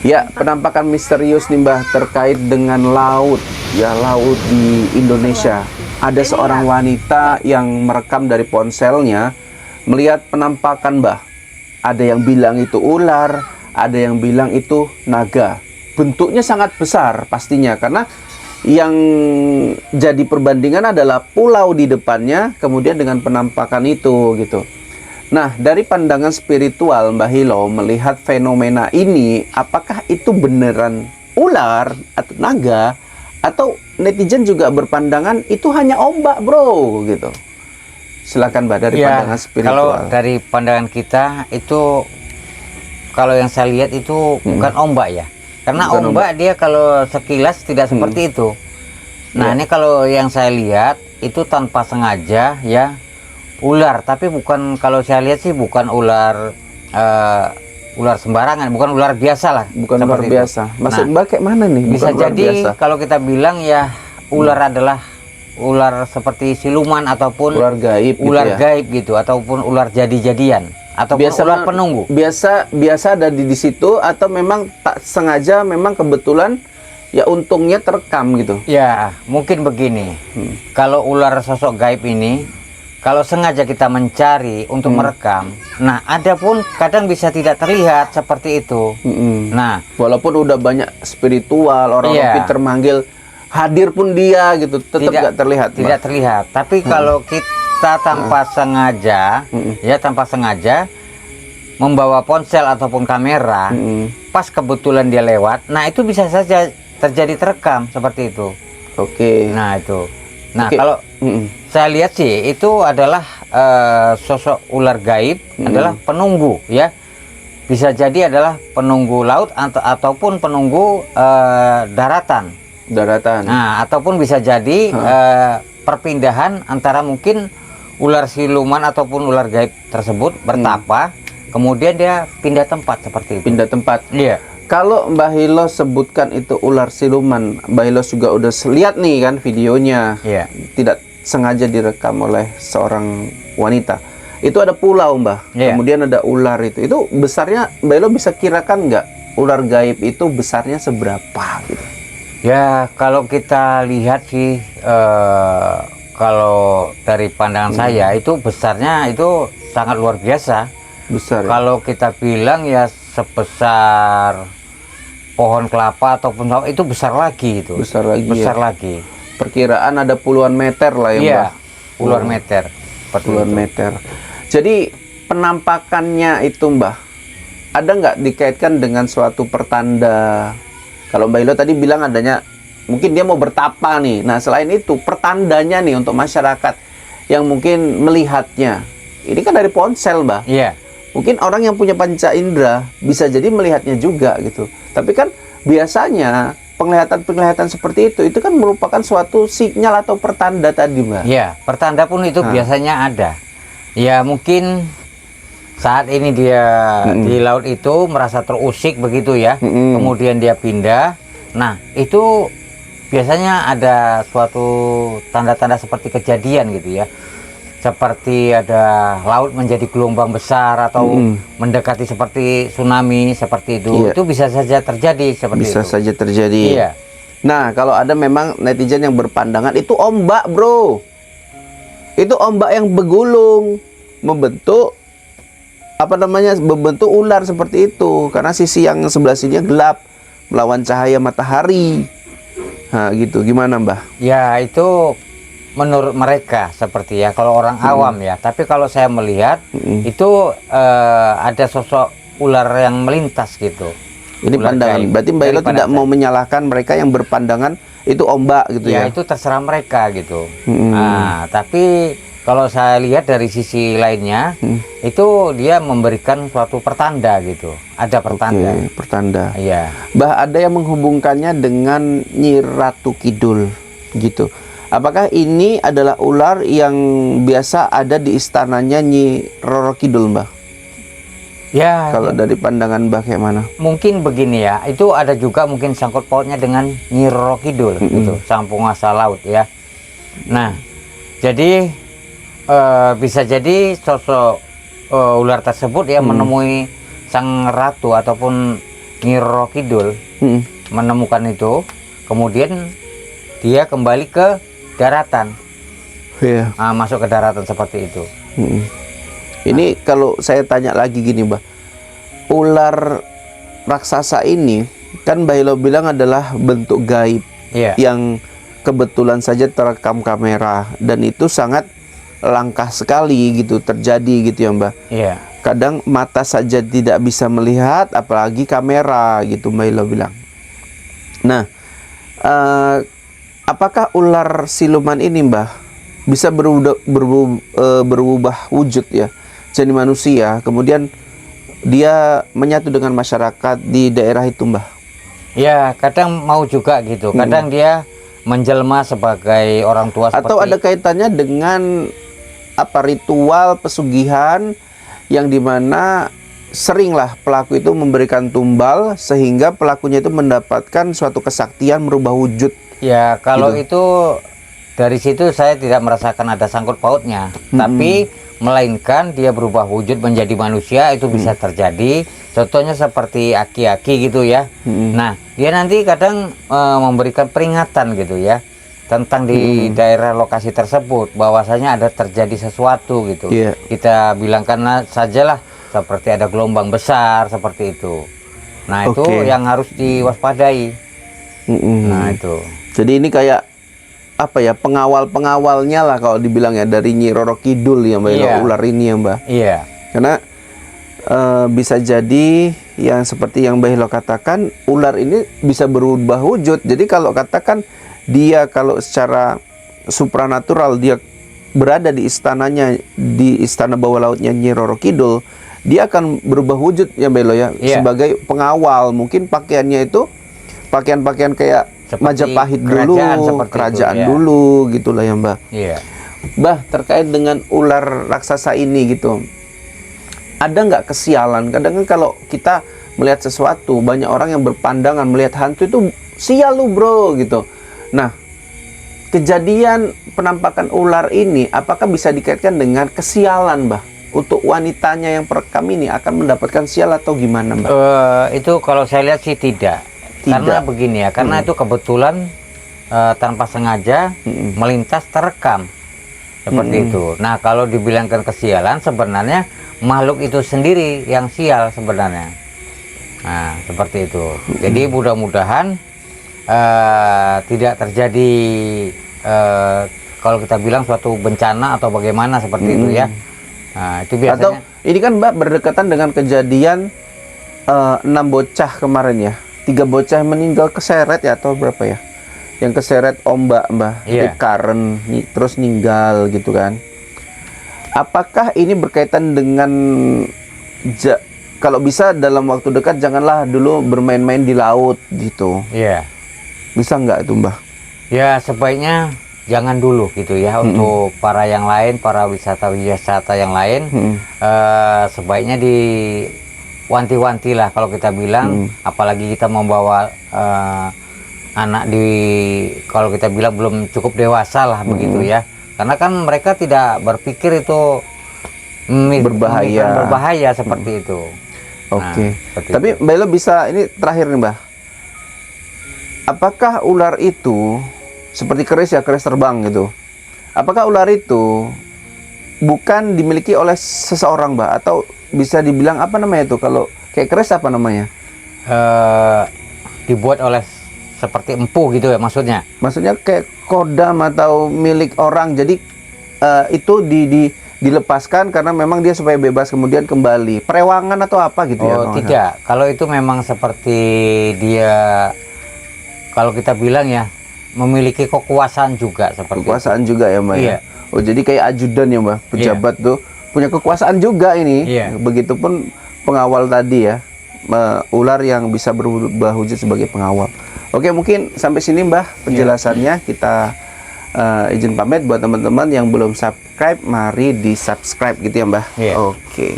Ya, penampakan misterius nih Mbah terkait dengan laut, ya laut di Indonesia. Ada seorang wanita yang merekam dari ponselnya melihat penampakan Mbah. Ada yang bilang itu ular, ada yang bilang itu naga. Bentuknya sangat besar pastinya karena yang jadi perbandingan adalah pulau di depannya kemudian dengan penampakan itu gitu. Nah, dari pandangan spiritual Mbah Hilo melihat fenomena ini, apakah itu beneran ular atau naga, atau netizen juga berpandangan itu hanya ombak bro gitu. Silakan Mbah dari pandangan spiritual. Kalau dari pandangan kita itu, kalau yang saya lihat itu bukan ombak ya, karena Bukan ombak dia kalau sekilas tidak seperti itu. Nah ini kalau yang saya lihat itu tanpa sengaja ya. Ular, tapi bukan, kalau saya lihat sih bukan ular ular sembarangan, bukan ular biasa lah. Bukan ular biasa. Maksud Mbak kayak mana nih? Bisa bukan jadi kalau kita bilang ya ular adalah ular seperti siluman ataupun ular gaib, ular gitu ya? gaib gitu, ataupun ular jadi-jadian ataupun ular penunggu. Biasa ada di situ atau memang tak sengaja, memang kebetulan ya untungnya terekam gitu. Ya mungkin begini, kalau ular sosok gaib ini, kalau sengaja kita mencari untuk merekam, nah ada pun kadang bisa tidak terlihat seperti itu. Nah, walaupun udah banyak spiritual, orang-orang pinter manggil, hadir pun dia gitu, tetap nggak terlihat. Tidak terlihat. Tapi kalau kita tanpa sengaja, ya tanpa sengaja membawa ponsel ataupun kamera, pas kebetulan dia lewat, nah itu bisa saja terjadi terekam seperti itu. Oke. Nah itu. Nah kalau saya lihat sih itu adalah sosok ular gaib, adalah penunggu ya. Bisa jadi adalah penunggu laut ataupun penunggu daratan. Nah, ataupun bisa jadi perpindahan antara mungkin ular siluman ataupun ular gaib tersebut bertapa, kemudian dia pindah tempat seperti itu. Pindah tempat. Iya. Kalau Mbah Hilo sebutkan itu ular siluman, Mbah Hilo juga udah lihat nih kan videonya. Iya. Tidak sengaja direkam oleh seorang wanita. Itu ada pulau Mbah. Iya. Kemudian ada ular itu. Itu besarnya Mbah Hilo bisa kirakan nggak ular gaib itu besarnya seberapa gitu? Ya kalau kita lihat sih kalau dari pandangan saya itu besarnya itu sangat luar biasa. Besar. Kalau kita bilang ya sebesar pohon kelapa ataupun itu besar lagi itu. Besar lagi. Besar ya. lagi. Perkiraan ada puluhan meter lah ya Iya, Mbah. puluhan meter. Puluhan meter. Jadi penampakannya itu Mbah, ada nggak dikaitkan dengan suatu pertanda? Kalau Mbah Hilo tadi bilang adanya, mungkin dia mau bertapa nih. Nah selain itu pertandanya nih untuk masyarakat yang mungkin melihatnya. Ini kan dari ponsel Mbah. Iya. Mungkin orang yang punya panca indera bisa jadi melihatnya juga gitu. Tapi kan biasanya penglihatan seperti itu kan merupakan suatu sinyal atau pertanda tadi Mbak. Iya, pertanda pun itu biasanya ada. Ya mungkin saat ini dia di laut itu merasa terusik begitu ya. Kemudian dia pindah. Nah itu biasanya ada suatu tanda-tanda seperti kejadian gitu ya. Seperti ada laut menjadi gelombang besar atau mendekati seperti tsunami seperti itu. Itu bisa saja terjadi seperti itu. Bisa saja terjadi. Iya. Nah, kalau ada memang netizen yang berpandangan itu ombak, bro. Itu ombak yang bergulung, membentuk membentuk ular seperti itu. Karena sisi yang sebelah sini gelap melawan cahaya matahari. Nah, gitu. Gimana, Mbah? Ya, itu menurut mereka seperti ya, kalau orang awam ya. Tapi kalau saya melihat itu ada sosok ular yang melintas gitu. Ini ular pandangan. gaib. Berarti Mbak Hilo tidak mau menyalahkan mereka yang berpandangan itu ombak gitu ya? Ya itu terserah mereka gitu. Nah, tapi kalau saya lihat dari sisi lainnya, itu dia memberikan suatu pertanda gitu. Ada pertanda. Oke, pertanda. Iya. Bah, ada yang menghubungkannya dengan Nyi Ratu Kidul gitu. Apakah ini adalah ular yang biasa ada di istananya Nyi Roro Kidul, Mbah? Ya. Kalau dari pandangan Mbah kayak mana? Mungkin begini ya, itu ada juga mungkin sangkut pautnya dengan Nyi Roro Kidul, gitu, sang penguasa laut ya. Nah, jadi bisa jadi sosok ular tersebut ya menemui sang ratu ataupun Nyi Roro Kidul menemukan itu, kemudian dia kembali ke daratan. Iya. Masuk ke daratan seperti itu. Ini kalau saya tanya lagi gini, Mbah. Ular raksasa ini kan Mbah Ilo bilang adalah bentuk gaib Iya. yang kebetulan saja terekam kamera, dan itu sangat langka sekali gitu terjadi gitu ya, Mbah. Iya. Kadang mata saja tidak bisa melihat, apalagi kamera gitu, Mbah Ilo bilang. Nah, apakah ular siluman ini, Mbah, bisa berubah wujud ya, jadi manusia, kemudian dia menyatu dengan masyarakat di daerah itu, Mbah? Ya, kadang mau juga gitu. Kadang dia menjelma sebagai orang tua Atau seperti ada kaitannya dengan apa, ritual pesugihan yang dimana seringlah pelaku itu memberikan tumbal sehingga pelakunya itu mendapatkan suatu kesaktian merubah wujud. Ya, kalau Gitu. itu dari situ saya tidak merasakan ada sangkut pautnya, tapi melainkan dia berubah wujud menjadi manusia itu bisa terjadi. Contohnya seperti aki-aki gitu ya. Nah, dia nanti kadang memberikan peringatan gitu ya tentang di daerah lokasi tersebut bahwasanya ada terjadi sesuatu gitu. Iya. Kita bilangkan sajalah seperti ada gelombang besar seperti itu. Nah, itu Oke. yang harus diwaspadai. Nah, itu. Jadi ini kayak apa ya, pengawal-pengawalnya lah kalau dibilang ya, dari Nyi Roro Kidul ya, Mbak. Iya. Ular ini ya, Mbak. Iya. Karena bisa jadi yang seperti yang Mbak Hilo katakan, ular ini bisa berubah wujud. Jadi kalau katakan dia kalau secara supranatural dia berada di istananya, di istana bawah lautnya Nyi Roro Kidul, dia akan berubah wujud ya, Mbak Hilo ya, Iya. sebagai pengawal. Mungkin pakaiannya itu pakaian-pakaian kayak Seperti Majapahit kerajaan dulu, seperti itu, kerajaan ya. dulu gitulah ya, Mbak. Iya. Mbah, terkait dengan ular raksasa ini gitu, ada nggak kesialan? Kadang kan kalau kita melihat sesuatu, banyak orang yang berpandangan melihat hantu itu sial lu bro gitu. Nah, kejadian penampakan ular ini apakah bisa dikaitkan dengan kesialan, Mbah? Untuk wanitanya yang perekam ini akan mendapatkan sial atau gimana, Mbah? Itu kalau saya lihat sih tidak. Karena begini ya, karena itu kebetulan tanpa sengaja melintas terekam seperti itu. Nah, kalau dibilangkan kesialan, sebenarnya makhluk itu sendiri yang sial sebenarnya. Nah, seperti itu. Jadi mudah-mudahan tidak terjadi kalau kita bilang suatu bencana atau bagaimana seperti itu ya. Nah, itu biasanya. Atau ini kan, Mbak, berdekatan dengan kejadian 6 bocah kemarin ya. 3 bocah yang meninggal keseret ya, atau berapa ya? Yang keseret ombak, Mbah, Iya. di Karen, terus meninggal gitu kan. Apakah ini berkaitan dengan kalau bisa dalam waktu dekat janganlah dulu bermain-main di laut gitu. Iya. Bisa nggak itu, Mbah? Ya, sebaiknya jangan dulu gitu ya. Untuk para yang lain, para wisata yang lain, sebaiknya wanti-wanti lah kalau kita bilang, apalagi kita membawa anak kalau kita bilang belum cukup dewasa lah begitu ya, karena kan mereka tidak berpikir itu berbahaya seperti itu. Oke. Nah, Tapi Mbak Elo bisa, ini terakhir nih, Mbah, apakah ular itu seperti keris ya, keris terbang gitu, apakah ular itu bukan dimiliki oleh seseorang, Mbah, atau bisa dibilang apa namanya itu, kalau kayak keris apa namanya? Dibuat oleh seperti empu gitu ya maksudnya? Maksudnya kayak kodam atau milik orang, jadi itu dilepaskan karena memang dia supaya bebas kemudian kembali, perewangan atau apa gitu ya? Oh tidak, kalau itu memang seperti dia, kalau kita bilang ya, memiliki kekuasaan juga seperti Kekuasaan juga ya, Mbak? Iya. Ya? Oh, jadi kayak ajudan ya, Mbak, pejabat tuh punya kekuasaan juga ini. Iya. Begitupun pengawal tadi ya, ular yang bisa berubah wujud sebagai pengawal. Oke, mungkin sampai sini, Mbah, penjelasannya. Kita izin pamit. Buat teman-teman yang belum subscribe, mari di subscribe gitu ya, Mbah. Iya. Oke.